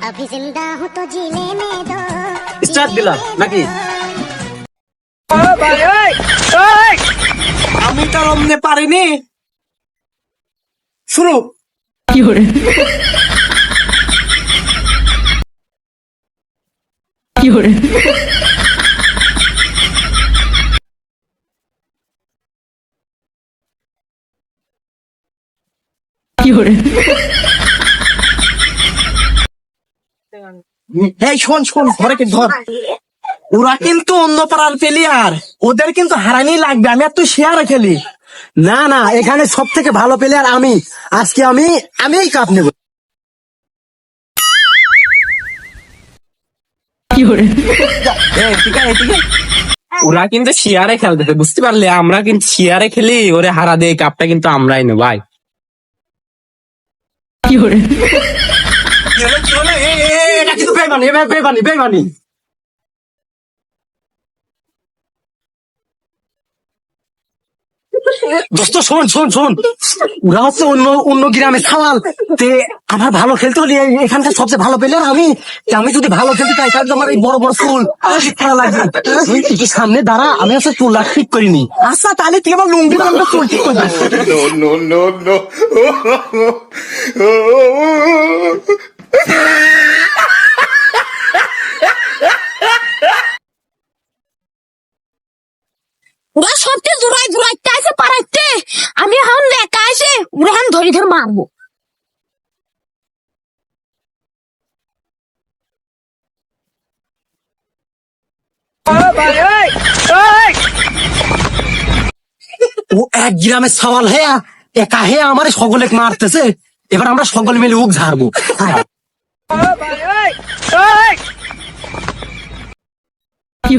अभी जिंदा हूँ तो जीने में दो। স্টার্ট দিলাম নাকি? আমি তো অমনে পারিনি। শুরু। এই শোন শোন, ধরে কি ধর। ওরা কিন্তু অন্য পাড়ার প্লেয়ার, ওদের কিন্তু হারানি লাগবে। আমি আর তুই শেয়ারে খেলি। না না, এখানে সব থেকে ভালো প্লেয়ার আমি। আজকে আমিই কাপ নেব। ঠিক আছে। ওরা কিন্তু শেয়ারে খেলতেছে, বুঝতে পারলে? আমরা কিন্তু শেয়ারে খেলি, ওরে হারা দিয়ে কাপটা কিন্তু আমরাই নেব ভাই। এটা কিন্তু বেমানি, বেমানি বেমানি। দোস্ত শোন শোন শোন, ওরা হচ্ছে অন্য অন্য গ্রামে সাওয়াল। তে আমার ভালো খেলতে হলে এখানকার সবচেয়ে ভালো প্লেয়ার আমি। আমি যদি ভালো খেলতে চাই তাহলে আমার এই বড় বড় চুল খেলা লাগবে। তুই একটু সামনে দাঁড়া, আমি হচ্ছে চুল ঠিক করিনি। আচ্ছা তাহলে তুই আমার লুঙ্গি চুল ঠিক করে দিস। ওরা সবচেয়ে জোড়ায় জোড়াইতে আছে পারাইতে। আমি এখন একা এসে ওরা এখন ধরে ধরে মারবো। ও এক গ্রামের সওয়াল হে, একা হে আমার সকলে মারতেছে। এবার আমরা সকল মিলে উক ঝাড়বো। কি